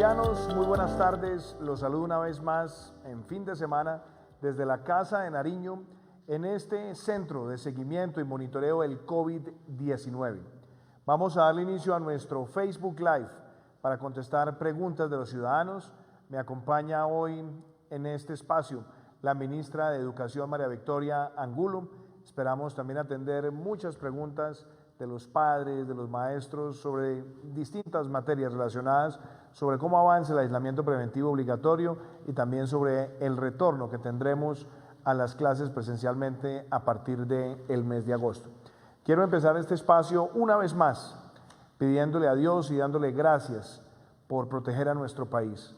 Colombianos, muy buenas tardes. Los saludo una vez más en fin de semana desde la Casa de Nariño en este centro de seguimiento y monitoreo del COVID-19. Vamos a darle inicio a nuestro Facebook Live para contestar preguntas de los ciudadanos. Me acompaña hoy en este espacio la ministra de Educación, María Victoria Angulo. Esperamos también atender muchas preguntas de los padres, de los maestros, sobre distintas materias relacionadas, sobre cómo avanza el aislamiento preventivo obligatorio y también sobre el retorno que tendremos a las clases presencialmente a partir del mes de agosto. Quiero empezar este espacio una vez más pidiéndole a Dios y dándole gracias por proteger a nuestro país.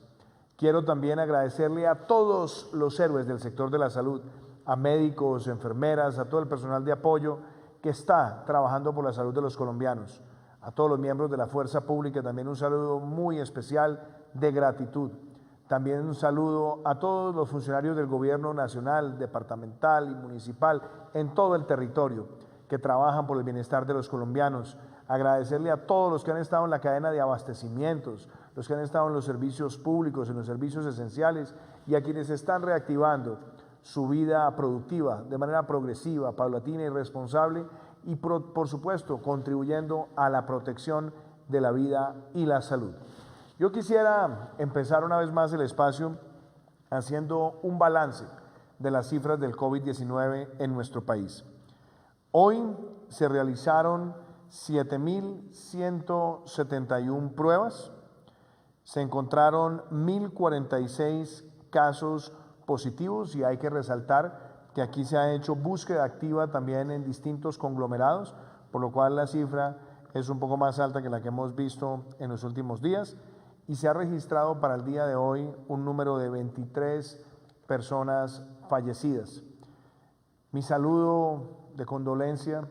Quiero también agradecerle a todos los héroes del sector de la salud, a médicos, enfermeras, a todo el personal de apoyo que está trabajando por la salud de los colombianos, a todos los miembros de la fuerza pública, también un saludo muy especial de gratitud. También un saludo a todos los funcionarios del gobierno nacional, departamental y municipal en todo el territorio que trabajan por el bienestar de los colombianos. Agradecerle a todos los que han estado en la cadena de abastecimientos, los que han estado en los servicios públicos, en los servicios esenciales y a quienes están reactivando su vida productiva de manera progresiva, paulatina y responsable y por supuesto contribuyendo a la protección de la vida y la salud. Yo quisiera empezar una vez más el espacio haciendo un balance de las cifras del COVID-19 en nuestro país. Hoy se realizaron 7.171 pruebas, se encontraron 1.046 casos positivos y hay que resaltar que aquí se ha hecho búsqueda activa también en distintos conglomerados, por lo cual la cifra es un poco más alta que la que hemos visto en los últimos días y se ha registrado para el día de hoy un número de 23 personas fallecidas. Mi saludo de condolencia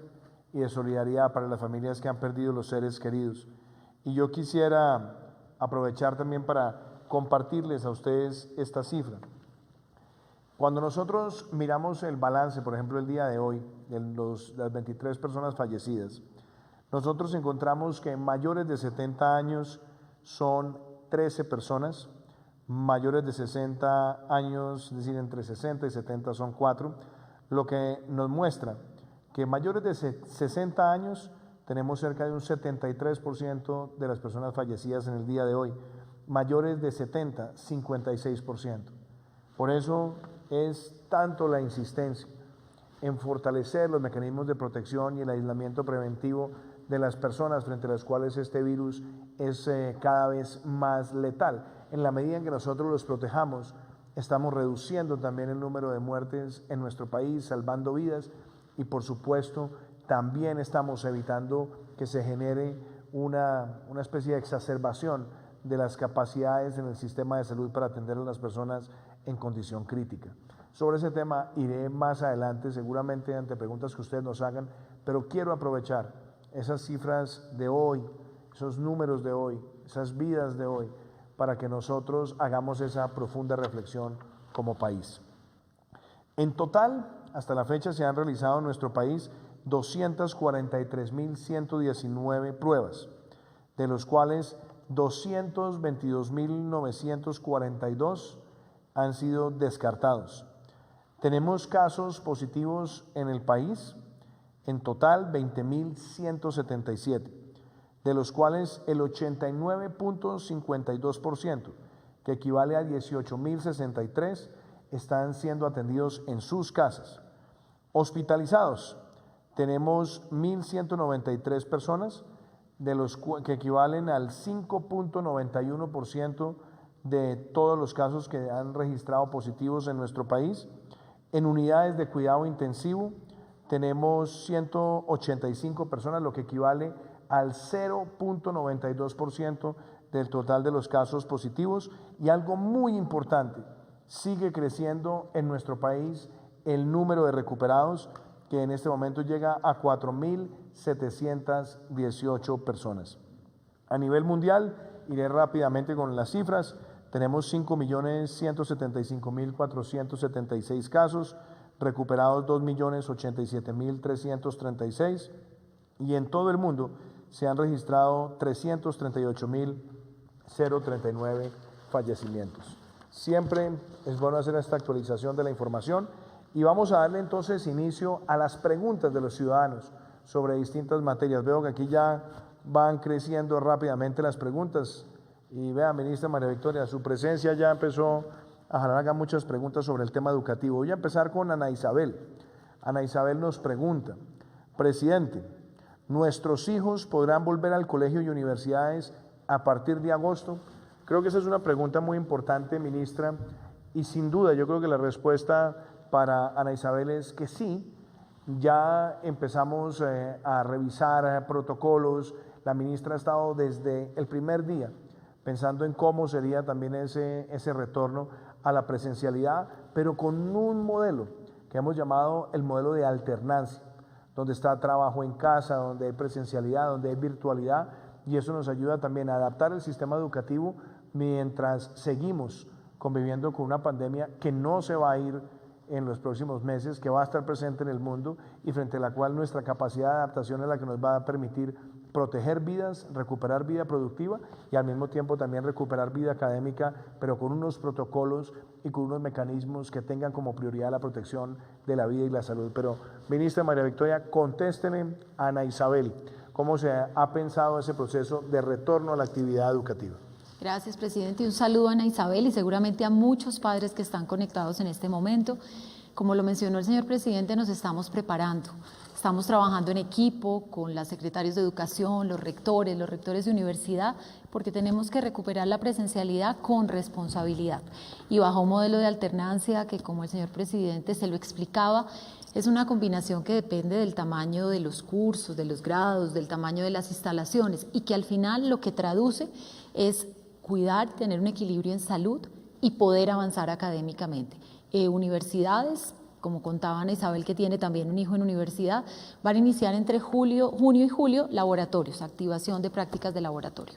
y de solidaridad para las familias que han perdido los seres queridos. Y yo quisiera aprovechar también para compartirles a ustedes esta cifra. Cuando nosotros miramos el balance, por ejemplo, el día de hoy, de las 23 personas fallecidas, nosotros encontramos que mayores de 70 años son 13 personas, mayores de 60 años, es decir, entre 60 y 70 son 4, lo que nos muestra que mayores de 60 años tenemos cerca de un 73% de las personas fallecidas en el día de hoy, mayores de 70, 56%. Por eso es tanto la insistencia en fortalecer los mecanismos de protección y el aislamiento preventivo de las personas frente a las cuales este virus es cada vez más letal. En la medida en que nosotros los protejamos, estamos reduciendo también el número de muertes en nuestro país, salvando vidas y por supuesto también estamos evitando que se genere una especie de exacerbación de las capacidades en el sistema de salud para atender a las personas en condición crítica. Sobre ese tema iré más adelante, seguramente ante preguntas que ustedes nos hagan, pero quiero aprovechar esas cifras de hoy, esos números de hoy, esas vidas de hoy, para que nosotros hagamos esa profunda reflexión como país. En total, hasta la fecha se han realizado en nuestro país 243.119 pruebas, de los cuales 222.942 han sido descartados. Tenemos casos positivos en el país, en total 20.177, de los cuales el 89.52%, que equivale a 18.063, están siendo atendidos en sus casas. Hospitalizados, tenemos 1.193 personas, de los que equivalen al 5.91% de todos los casos que han registrado positivos en nuestro país. En unidades de cuidado intensivo tenemos 185 personas, lo que equivale al 0.92% del total de los casos positivos. Y algo muy importante, sigue creciendo en nuestro país el número de recuperados, que en este momento llega a 4.718 personas. A nivel mundial, iré rápidamente con las cifras, tenemos 5.175.476 casos, recuperados 2.087.336 y en todo el mundo se han registrado 338.000 039 fallecimientos. Siempre es bueno hacer esta actualización de la información y vamos a darle entonces inicio a las preguntas de los ciudadanos sobre distintas materias. Veo que aquí ya van creciendo rápidamente las preguntas y vea, ministra María Victoria, su presencia ya empezó a jalar acá muchas preguntas sobre el tema educativo. Voy a empezar con Ana Isabel. Ana Isabel nos pregunta, presidente, ¿nuestros hijos podrán volver al colegio y universidades a partir de agosto? Creo que esa es una pregunta muy importante, ministra, y sin duda yo creo que la respuesta para Ana Isabel es que sí. Ya empezamos a revisar protocolos, la ministra ha estado desde el primer día pensando en cómo sería también ese retorno a la presencialidad, pero con un modelo que hemos llamado el modelo de alternancia, donde está trabajo en casa, donde hay presencialidad, donde hay virtualidad, y eso nos ayuda también a adaptar el sistema educativo mientras seguimos conviviendo con una pandemia que no se va a ir en los próximos meses, que va a estar presente en el mundo y frente a la cual nuestra capacidad de adaptación es la que nos va a permitir proteger vidas, recuperar vida productiva y al mismo tiempo también recuperar vida académica, pero con unos protocolos y con unos mecanismos que tengan como prioridad la protección de la vida y la salud. Pero, ministra María Victoria, contésteme a Ana Isabel, ¿cómo se ha pensado ese proceso de retorno a la actividad educativa? Gracias, presidente. Un saludo a Ana Isabel y seguramente a muchos padres que están conectados en este momento. Como lo mencionó el señor presidente, nos estamos preparando. Estamos trabajando en equipo con las secretarias de educación, los rectores de universidad, porque tenemos que recuperar la presencialidad con responsabilidad. Y bajo un modelo de alternancia que, como el señor presidente se lo explicaba, es una combinación que depende del tamaño de los cursos, de los grados, del tamaño de las instalaciones y que al final lo que traduce es cuidar, tener un equilibrio en salud y poder avanzar académicamente. Universidades, como contaba Ana Isabel, que tiene también un hijo en universidad, van a iniciar entre junio y julio laboratorios, activación de prácticas de laboratorio.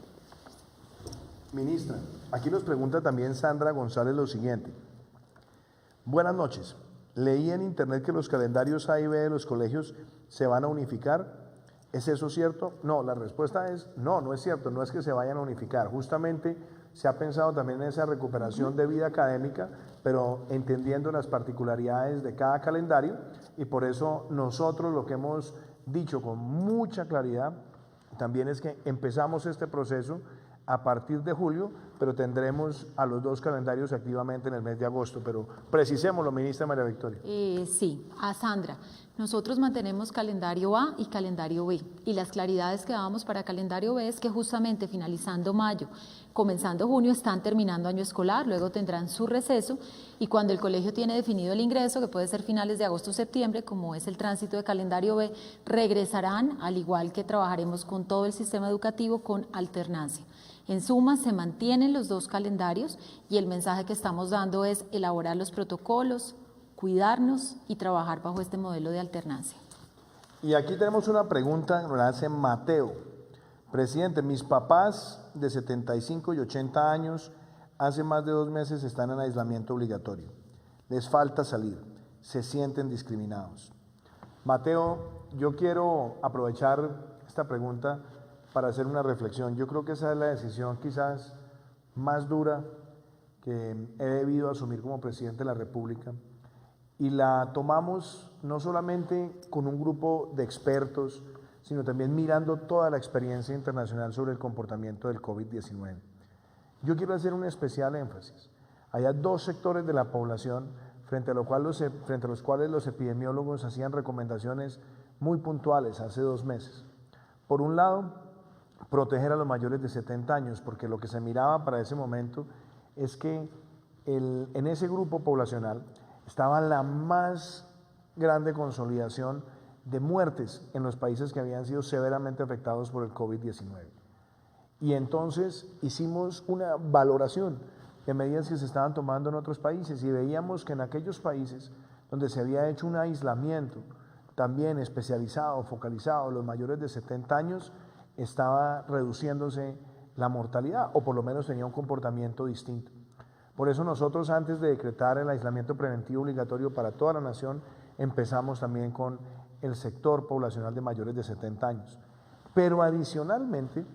Ministra, aquí nos pregunta también Sandra González lo siguiente. Buenas noches. Leí en internet que los calendarios A y B de los colegios se van a unificar. ¿Es eso cierto? No, la respuesta es no, no es cierto, no es que se vayan a unificar. Justamente se ha pensado también en esa recuperación de vida académica, pero entendiendo las particularidades de cada calendario y por eso nosotros lo que hemos dicho con mucha claridad también es que empezamos este proceso a partir de julio, pero tendremos a los dos calendarios activamente en el mes de agosto. Pero precisémoslo, ministra María Victoria. Sí, a Sandra. Nosotros mantenemos calendario A y calendario B. Y las claridades que dábamos para calendario B es que justamente finalizando mayo, comenzando junio, están terminando año escolar, luego tendrán su receso y cuando el colegio tiene definido el ingreso, que puede ser finales de agosto o septiembre, como es el tránsito de calendario B, regresarán, al igual que trabajaremos con todo el sistema educativo, con alternancia. En suma, se mantienen los dos calendarios y el mensaje que estamos dando es elaborar los protocolos, cuidarnos y trabajar bajo este modelo de alternancia. Y aquí tenemos una pregunta que nos la hace Mateo. Presidente, mis papás de 75 y 80 años hace más de 2 meses están en aislamiento obligatorio. Les falta salir, se sienten discriminados. Mateo, yo quiero aprovechar esta pregunta para hacer una reflexión. Yo creo que esa es la decisión quizás más dura que he debido asumir como presidente de la República y la tomamos no solamente con un grupo de expertos, sino también mirando toda la experiencia internacional sobre el comportamiento del COVID-19. Yo quiero hacer un especial énfasis. Hay 2 sectores de la población frente a los cuales los epidemiólogos hacían recomendaciones muy puntuales hace 2 meses. Por un lado, proteger a los mayores de 70 años, porque lo que se miraba para ese momento es que en ese grupo poblacional estaba la más grande consolidación de muertes en los países que habían sido severamente afectados por el COVID-19. Y entonces hicimos una valoración de medidas que se estaban tomando en otros países y veíamos que en aquellos países donde se había hecho un aislamiento también especializado, focalizado, los mayores de 70 años, estaba reduciéndose la mortalidad o por lo menos tenía un comportamiento distinto. Por eso nosotros, antes de decretar el aislamiento preventivo obligatorio para toda la nación, empezamos también con el sector poblacional de mayores de 70 años. Pero adicionalmente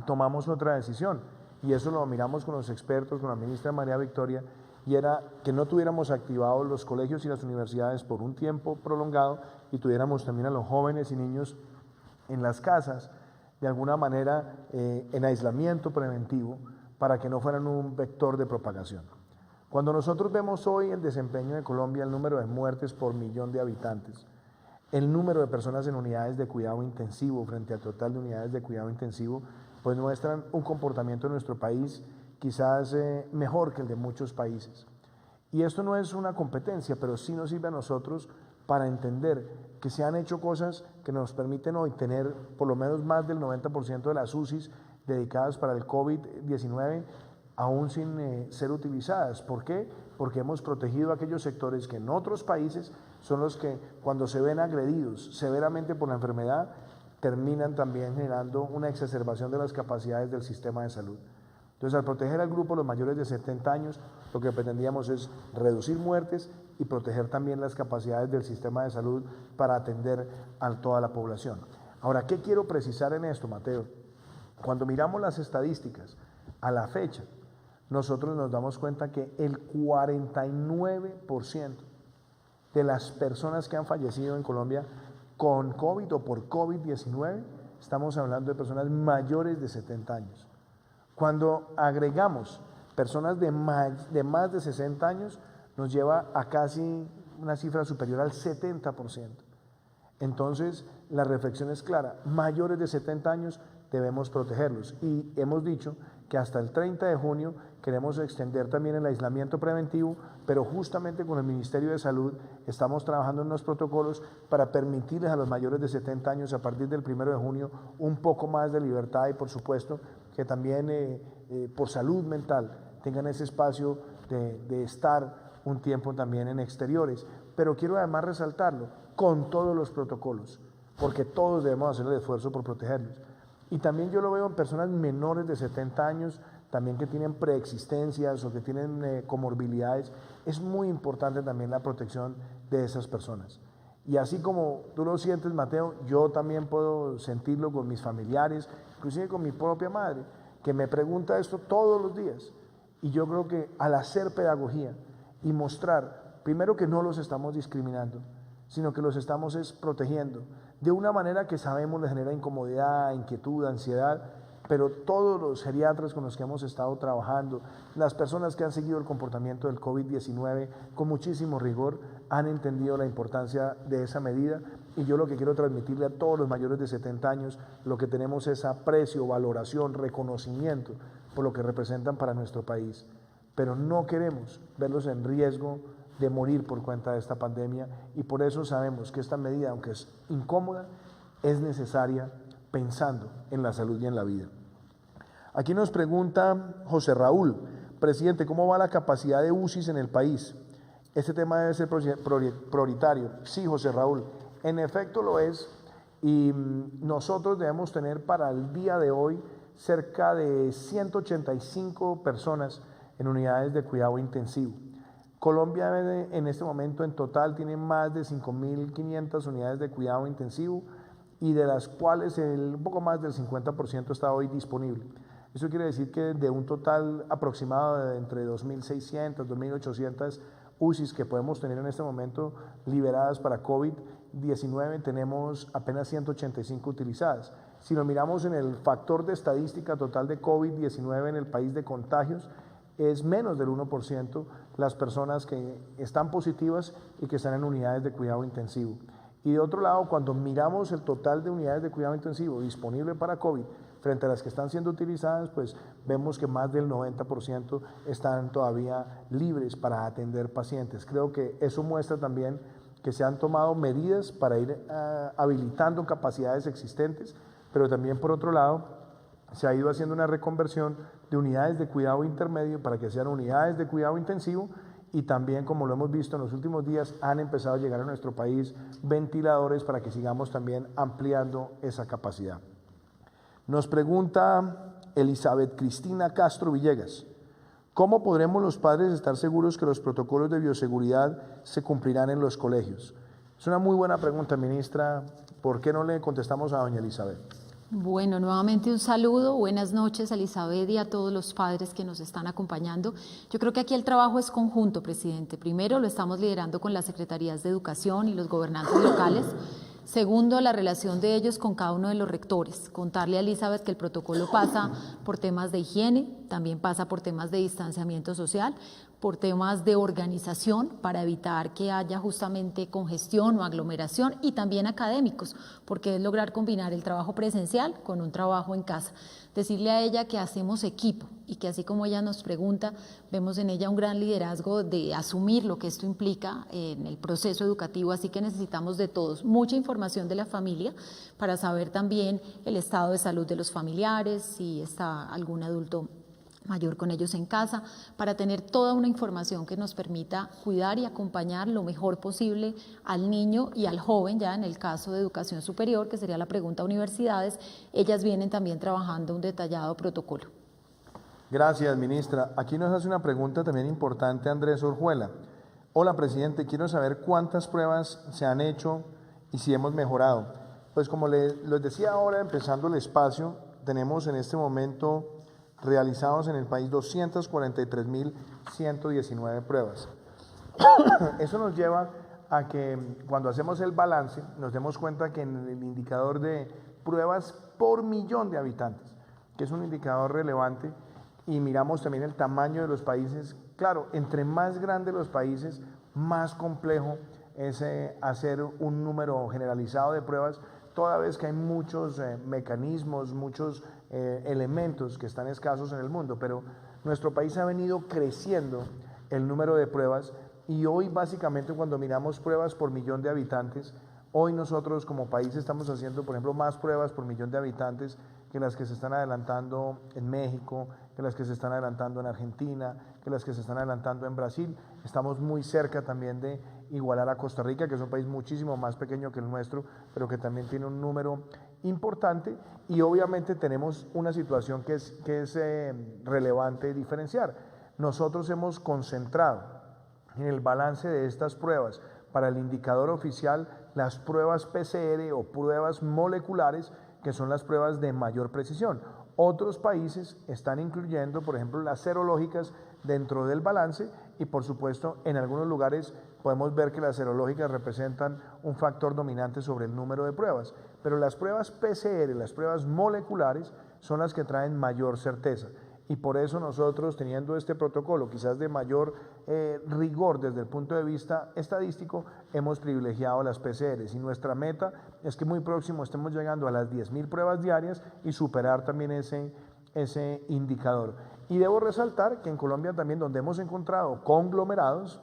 tomamos otra decisión y eso lo miramos con los expertos, con la ministra María Victoria, y era que no tuviéramos activados los colegios y las universidades por un tiempo prolongado y tuviéramos también a los jóvenes y niños en las casas, de alguna manera en aislamiento preventivo, para que no fueran un vector de propagación. Cuando nosotros vemos hoy el desempeño de Colombia, el número de muertes por millón de habitantes, el número de personas en unidades de cuidado intensivo frente al total de unidades de cuidado intensivo, pues muestran un comportamiento en nuestro país quizás mejor que el de muchos países. Y esto no es una competencia, pero sí nos sirve a nosotros para entender que se han hecho cosas que nos permiten hoy tener por lo menos más del 90% de las UCIs dedicadas para el COVID-19 aún sin ser utilizadas. ¿Por qué? Porque hemos protegido a aquellos sectores que en otros países son los que cuando se ven agredidos severamente por la enfermedad terminan también generando una exacerbación de las capacidades del sistema de salud. Entonces, al proteger al grupo, los mayores de 70 años, lo que pretendíamos es reducir muertes y proteger también las capacidades del sistema de salud para atender a toda la población. Ahora, ¿qué quiero precisar en esto, Mateo? Cuando miramos las estadísticas a la fecha, nosotros nos damos cuenta que el 49% de las personas que han fallecido en Colombia con COVID o por COVID-19, estamos hablando de personas mayores de 70 años. Cuando agregamos personas de más de 60 años, nos lleva a casi una cifra superior al 70%. Entonces, la reflexión es clara, mayores de 70 años debemos protegerlos. Y hemos dicho que hasta el 30 de junio queremos extender también el aislamiento preventivo, pero justamente con el Ministerio de Salud estamos trabajando en unos protocolos para permitirles a los mayores de 70 años a partir del 1 de junio un poco más de libertad y por supuesto que también por salud mental tengan ese espacio de estar un tiempo también en exteriores. Pero quiero además resaltarlo con todos los protocolos, porque todos debemos hacer el esfuerzo por protegerlos. Y también yo lo veo en personas menores de 70 años, también que tienen preexistencias o que tienen comorbilidades. Es muy importante también la protección de esas personas. Y así como tú lo sientes, Mateo, yo también puedo sentirlo con mis familiares, inclusive con mi propia madre, que me pregunta esto todos los días. Y yo creo que al hacer pedagogía y mostrar, primero que no los estamos discriminando, sino que los estamos protegiendo de una manera que sabemos les genera incomodidad, inquietud, ansiedad, pero todos los geriatras con los que hemos estado trabajando, las personas que han seguido el comportamiento del COVID-19 con muchísimo rigor, han entendido la importancia de esa medida y yo lo que quiero transmitirle a todos los mayores de 70 años, lo que tenemos es aprecio, valoración, reconocimiento por lo que representan para nuestro país, pero no queremos verlos en riesgo de morir por cuenta de esta pandemia y por eso sabemos que esta medida, aunque es incómoda, es necesaria pensando en la salud y en la vida. Aquí nos pregunta José Raúl, presidente, ¿cómo va la capacidad de UCIs en el país? Este tema debe ser prioritario. Sí, José Raúl, en efecto lo es y nosotros debemos tener para el día de hoy cerca de 185 personas en unidades de cuidado intensivo. Colombia en este momento en total tiene más de 5.500 unidades de cuidado intensivo y de las cuales un poco más del 50% está hoy disponible. Eso quiere decir que de un total aproximado de entre 2.600, 2.800 UCIs que podemos tener en este momento liberadas para COVID-19, tenemos apenas 185 utilizadas. Si lo miramos en el factor de estadística total de COVID-19 en el país de contagios, es menos del 1% las personas que están positivas y que están en unidades de cuidado intensivo. Y de otro lado, cuando miramos el total de unidades de cuidado intensivo disponible para COVID frente a las que están siendo utilizadas, pues vemos que más del 90% están todavía libres para atender pacientes. Creo que eso muestra también que se han tomado medidas para ir habilitando capacidades existentes, pero también por otro lado se ha ido haciendo una reconversión de unidades de cuidado intermedio para que sean unidades de cuidado intensivo y también, como lo hemos visto en los últimos días, han empezado a llegar a nuestro país ventiladores para que sigamos también ampliando esa capacidad. Nos pregunta Elizabeth Cristina Castro Villegas, ¿cómo podremos los padres estar seguros que los protocolos de bioseguridad se cumplirán en los colegios? Es una muy buena pregunta, ministra. ¿Por qué no le contestamos a doña Elizabeth? Bueno, nuevamente un saludo, buenas noches a Elizabeth y a todos los padres que nos están acompañando. Yo creo que aquí el trabajo es conjunto, presidente. Primero, lo estamos liderando con las secretarías de educación y los gobernantes locales. Segundo, la relación de ellos con cada uno de los rectores. Contarle a Elizabeth que el protocolo pasa por temas de higiene, también pasa por temas de distanciamiento social, por temas de organización para evitar que haya justamente congestión o aglomeración, y también académicos, porque es lograr combinar el trabajo presencial con un trabajo en casa. Decirle a ella que hacemos equipo y que así como ella nos pregunta, vemos en ella un gran liderazgo de asumir lo que esto implica en el proceso educativo, así que necesitamos de todos mucha información de la familia para saber también el estado de salud de los familiares, si está algún adulto mayor con ellos en casa, para tener toda una información que nos permita cuidar y acompañar lo mejor posible al niño y al joven. Ya en el caso de educación superior, que sería la pregunta a universidades, ellas vienen también trabajando un detallado protocolo. Gracias, ministra. Aquí nos hace una pregunta también importante Andrés Orjuela. Hola, presidente, quiero saber cuántas pruebas se han hecho y si hemos mejorado. Pues como les decía ahora, empezando el espacio, tenemos en este momento realizados en el país 243.119 pruebas. Eso nos lleva a que cuando hacemos el balance nos demos cuenta que en el indicador de pruebas por millón de habitantes, que es un indicador relevante, y miramos también el tamaño de los países, claro, entre más grandes los países, más complejo es hacer un número generalizado de pruebas, toda vez que hay muchos mecanismos, muchos elementos que están escasos en el mundo, pero nuestro país ha venido creciendo el número de pruebas y hoy básicamente cuando miramos pruebas por millón de habitantes, hoy nosotros como país estamos haciendo, por ejemplo, más pruebas por millón de habitantes que las que se están adelantando en México, que las que se están adelantando en Argentina, que las que se están adelantando en Brasil. Estamos muy cerca también de igualar a Costa Rica, que es un país muchísimo más pequeño que el nuestro, pero que también tiene un número importante, y obviamente tenemos una situación que es relevante diferenciar. Nosotros hemos concentrado en el balance de estas pruebas para el indicador oficial las pruebas PCR o pruebas moleculares, que son las pruebas de mayor precisión. Otros países están incluyendo, por ejemplo, las serológicas dentro del balance, y por supuesto en algunos lugares podemos ver que las serológicas representan un factor dominante sobre el número de pruebas, pero las pruebas PCR, las pruebas moleculares, son las que traen mayor certeza. Y por eso nosotros, teniendo este protocolo quizás de mayor rigor desde el punto de vista estadístico, hemos privilegiado las PCRs, y nuestra meta es que muy próximo estemos llegando a las 10.000 pruebas diarias y superar también ese indicador. Y debo resaltar que en Colombia también, donde hemos encontrado conglomerados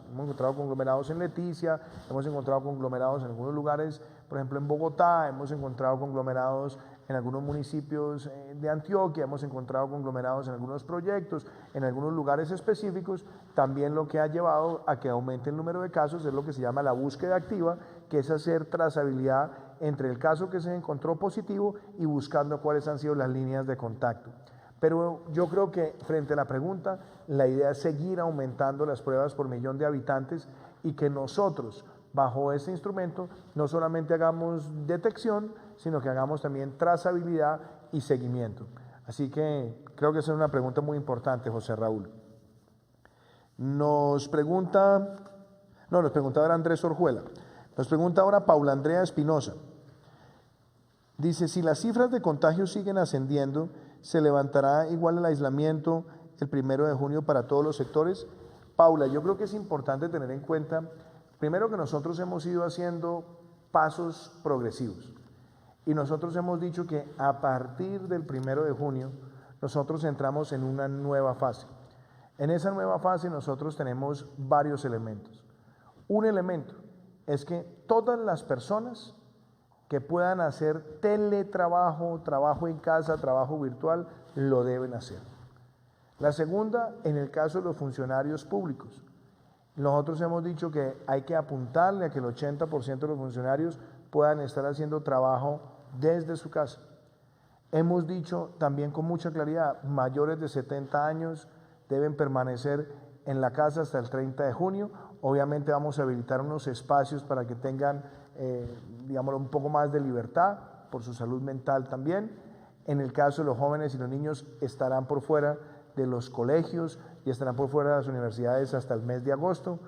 en Leticia, hemos encontrado conglomerados en algunos lugares, por ejemplo en Bogotá, hemos encontrado conglomerados en algunos municipios de Antioquia, hemos encontrado conglomerados en algunos proyectos, en algunos lugares específicos. También lo que ha llevado a que aumente el número de casos es lo que se llama la búsqueda activa, que es hacer trazabilidad entre el caso que se encontró positivo y buscando cuáles han sido las líneas de contacto. Pero yo creo que frente a la pregunta, la idea es seguir aumentando las pruebas por millón de habitantes, y que nosotros, bajo este instrumento, no solamente hagamos detección, sino que hagamos también trazabilidad y seguimiento. Así que creo que esa es una pregunta muy importante, José Raúl. Nos preguntaba ahora Andrés Orjuela. Nos pregunta ahora Paula Andrea Espinosa. Dice, si las cifras de contagios siguen ascendiendo, ¿se levantará igual el aislamiento el 1 de junio para todos los sectores? Paula, yo creo que es importante tener en cuenta, primero, que nosotros hemos ido haciendo pasos progresivos, y nosotros hemos dicho que a partir del 1 de junio nosotros entramos en una nueva fase. En esa nueva fase nosotros tenemos varios elementos. Un elemento es que todas las personas que puedan hacer teletrabajo, trabajo en casa, trabajo virtual, lo deben hacer. La segunda, en el caso de los funcionarios públicos, nosotros hemos dicho que hay que apuntarle a que el 80% de los funcionarios puedan estar haciendo trabajo desde su casa. Hemos dicho también con mucha claridad, mayores de 70 años deben permanecer en la casa hasta el 30 de junio. Obviamente vamos a habilitar unos espacios para que tengan, digámoslo, un poco más de libertad por su salud mental también. En el caso de los jóvenes y los niños, estarán por fuera de los colegios y estarán por fuera de las universidades hasta el mes de agosto.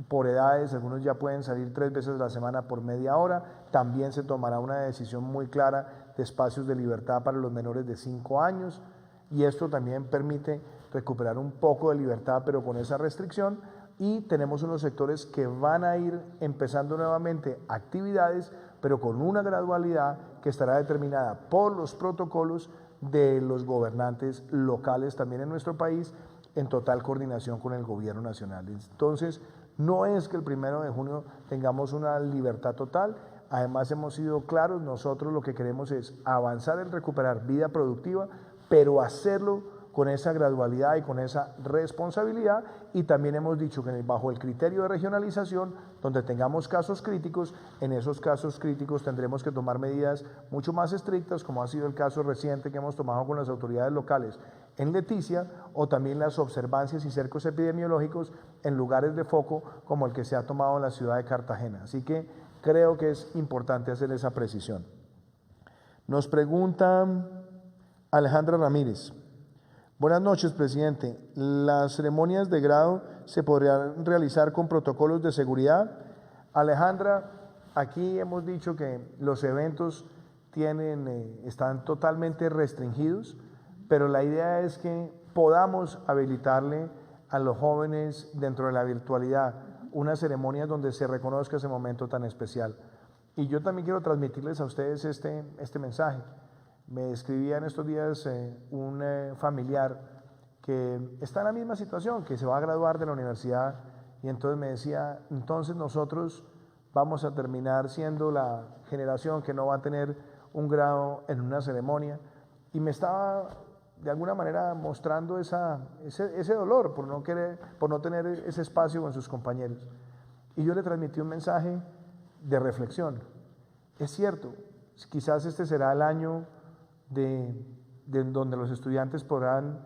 Por edades, algunos ya pueden salir 3 veces a la semana por media hora. También se tomará una decisión muy clara de espacios de libertad para los menores de 5 años. Y esto también permite recuperar un poco de libertad, pero con esa restricción. Y tenemos unos sectores que van a ir empezando nuevamente actividades, pero con una gradualidad que estará determinada por los protocolos de los gobernantes locales también en nuestro país, en total coordinación con el gobierno nacional. Entonces, no es que el 1 de junio tengamos una libertad total. Además, hemos sido claros, nosotros lo que queremos es avanzar en recuperar vida productiva, pero hacerlo con esa gradualidad y con esa responsabilidad. Y también hemos dicho que bajo el criterio de regionalización, donde tengamos casos críticos, en esos casos críticos tendremos que tomar medidas mucho más estrictas, como ha sido el caso reciente que hemos tomado con las autoridades locales en Leticia, o también las observancias y cercos epidemiológicos en lugares de foco como el que se ha tomado en la ciudad de Cartagena. Así que creo que es importante hacer esa precisión. Nos pregunta Alejandra Ramírez. Buenas noches, presidente. ¿Las ceremonias de grado se podrían realizar con protocolos de seguridad? Alejandra, aquí hemos dicho que los eventos están totalmente restringidos, pero la idea es que podamos habilitarle a los jóvenes dentro de la virtualidad una ceremonia donde se reconozca ese momento tan especial. Y yo también quiero transmitirles a ustedes este mensaje. Me escribía en estos días un familiar que está en la misma situación, que se va a graduar de la universidad, y entonces me decía, entonces nosotros vamos a terminar siendo la generación que no va a tener un grado en una ceremonia, y me estaba de alguna manera mostrando ese dolor por no tener ese espacio con sus compañeros. Y yo le transmití un mensaje de reflexión. Es cierto, quizás este será el año de donde los estudiantes podrán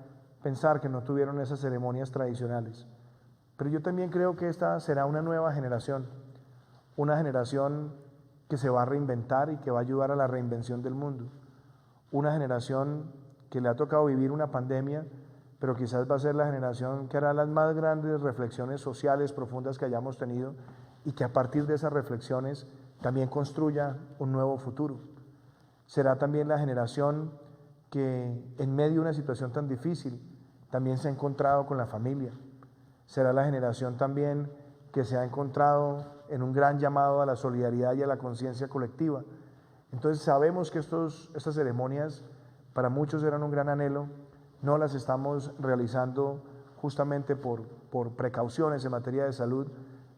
pensar que no tuvieron esas ceremonias tradicionales. Pero yo también creo que esta será una nueva generación, una generación que se va a reinventar y que va a ayudar a la reinvención del mundo. Una generación que le ha tocado vivir una pandemia, pero quizás va a ser la generación que hará las más grandes reflexiones sociales profundas que hayamos tenido, y que a partir de esas reflexiones también construya un nuevo futuro. Será también la generación que en medio de una situación tan difícil también se ha encontrado con la familia. Será la generación también que se ha encontrado en un gran llamado a la solidaridad y a la conciencia colectiva. Entonces sabemos que estas ceremonias para muchos eran un gran anhelo, no las estamos realizando justamente por precauciones en materia de salud,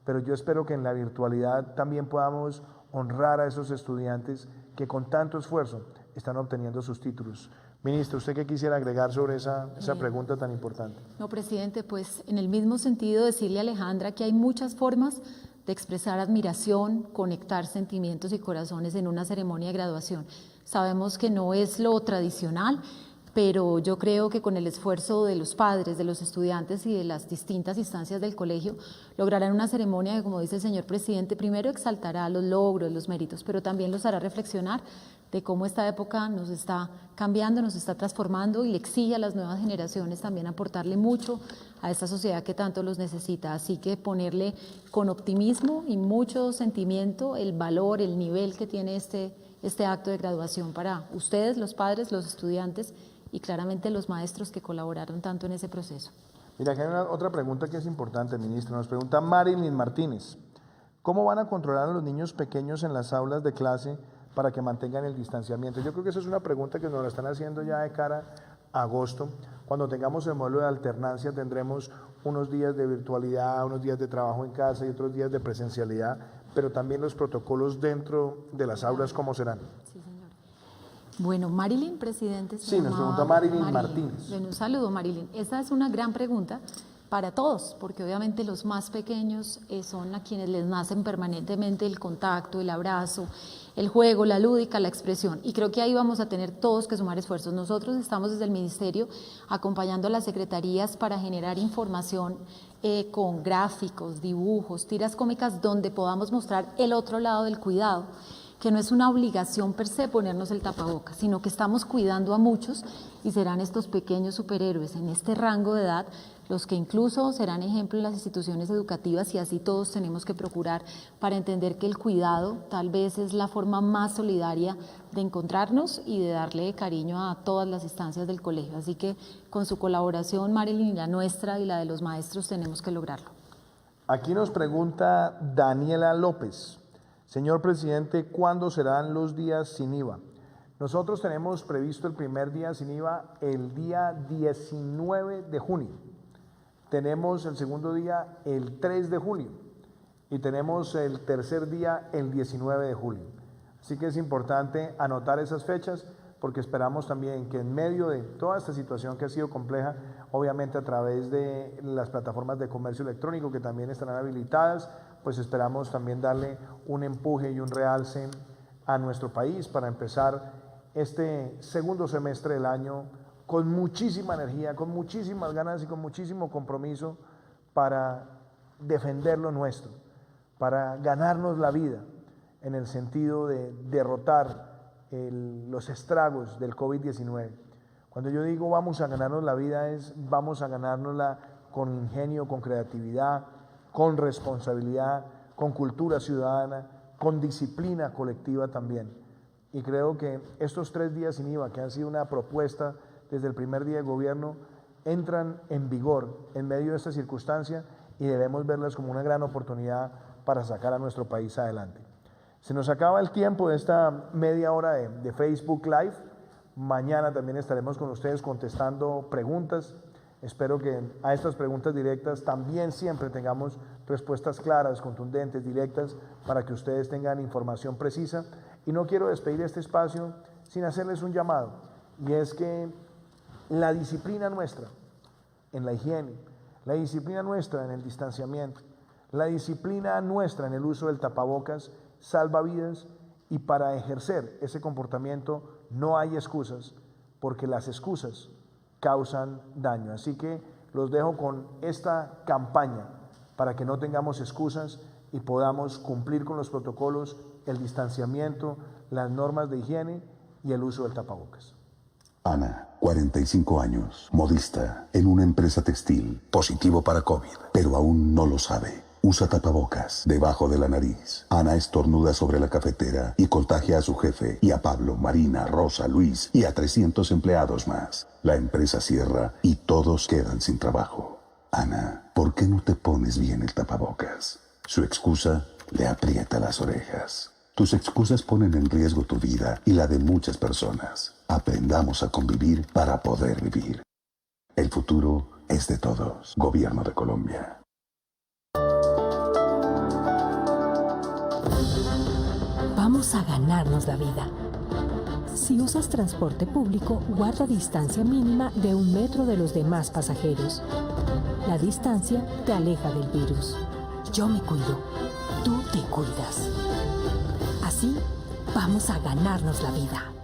pero yo espero que en la virtualidad también podamos honrar a esos estudiantes que con tanto esfuerzo están obteniendo sus títulos. Ministro, ¿usted qué quisiera agregar sobre esa pregunta tan importante? No, presidente, pues en el mismo sentido decirle a Alejandra que hay muchas formas de expresar admiración, conectar sentimientos y corazones en una ceremonia de graduación. Sabemos que no es lo tradicional, pero yo creo que con el esfuerzo de los padres, de los estudiantes y de las distintas instancias del colegio, lograrán una ceremonia que, como dice el señor presidente, primero exaltará los logros, los méritos, pero también los hará reflexionar de cómo esta época nos está cambiando, nos está transformando, y le exige a las nuevas generaciones también aportarle mucho a esta sociedad que tanto los necesita. Así que ponerle con optimismo y mucho sentimiento el valor, el nivel que tiene este acto de graduación para ustedes, los padres, los estudiantes y claramente los maestros que colaboraron tanto en ese proceso. Mira, aquí hay otra pregunta que es importante, ministro. Nos pregunta Marilyn Martínez. ¿Cómo van a controlar a los niños pequeños en las aulas de clase para que mantengan el distanciamiento? Yo creo que esa es una pregunta que nos la están haciendo ya de cara a agosto. Cuando tengamos el modelo de alternancia tendremos unos días de virtualidad, unos días de trabajo en casa y otros días de presencialidad, pero también los protocolos dentro de las aulas, ¿cómo serán? Sí, señor. Bueno, Marilyn, presidente. Sí, nos pregunta Marilyn Martínez. Bueno, un saludo, Marilyn. Esta es una gran pregunta para todos, porque obviamente los más pequeños son a quienes les nacen permanentemente el contacto, el abrazo, el juego, la lúdica, la expresión. Y creo que ahí vamos a tener todos que sumar esfuerzos. Nosotros estamos desde el Ministerio acompañando a las secretarías para generar información con gráficos, dibujos, tiras cómicas donde podamos mostrar el otro lado del cuidado. que no es una obligación per se ponernos el tapabocas, sino que estamos cuidando a muchos y serán estos pequeños superhéroes en este rango de edad los que incluso serán ejemplo en las instituciones educativas, y así todos tenemos que procurar para entender que el cuidado tal vez es la forma más solidaria de encontrarnos y de darle cariño a todas las instancias del colegio. Así que con su colaboración, Marilyn, y la nuestra y la de los maestros, tenemos que lograrlo. Aquí nos pregunta Daniela López: señor presidente, ¿cuándo serán los días sin IVA? Nosotros tenemos previsto el primer día sin IVA el día 19 de junio. Tenemos el segundo día el 3 de julio y tenemos el tercer día el 19 de julio. Así que es importante anotar esas fechas, porque esperamos también que en medio de toda esta situación que ha sido compleja, obviamente a través de las plataformas de comercio electrónico que también estarán habilitadas, pues esperamos también darle un empuje y un realce a nuestro país para empezar este segundo semestre del año con muchísima energía, con muchísimas ganas y con muchísimo compromiso para defender lo nuestro, para ganarnos la vida en el sentido de derrotar los estragos del COVID-19. Cuando yo digo vamos a ganarnos la vida, vamos a ganárnosla con ingenio, con creatividad, con responsabilidad, con cultura ciudadana, con disciplina colectiva también. Y creo que estos 3 días sin IVA, que han sido una propuesta desde el primer día de gobierno, entran en vigor en medio de esta circunstancia y debemos verlas como una gran oportunidad para sacar a nuestro país adelante. Se nos acaba el tiempo de esta media hora de Facebook Live. Mañana también estaremos con ustedes contestando preguntas. Espero que a estas preguntas directas también siempre tengamos respuestas claras, contundentes, directas, para que ustedes tengan información precisa. Y no quiero despedir este espacio sin hacerles un llamado, y es que la disciplina nuestra en la higiene, la disciplina nuestra en el distanciamiento, la disciplina nuestra en el uso del tapabocas salva vidas, y para ejercer ese comportamiento no hay excusas, porque las excusas causan daño. Así que los dejo con esta campaña para que no tengamos excusas y podamos cumplir con los protocolos, el distanciamiento, las normas de higiene y el uso del tapabocas. Ana, 45 años, modista, en una empresa textil, positivo para COVID, pero aún no lo sabe. Usa tapabocas debajo de la nariz. Ana estornuda sobre la cafetera y contagia a su jefe y a Pablo, Marina, Rosa, Luis y a 300 empleados más. La empresa cierra y todos quedan sin trabajo. Ana, ¿por qué no te pones bien el tapabocas? Su excusa le aprieta las orejas. Tus excusas ponen en riesgo tu vida y la de muchas personas. Aprendamos a convivir para poder vivir. El futuro es de todos. Gobierno de Colombia. Vamos a ganarnos la vida. Si usas transporte público, guarda distancia mínima de 1 metro de los demás pasajeros. La distancia te aleja del virus. Yo me cuido. Tú te cuidas. Así, vamos a ganarnos la vida.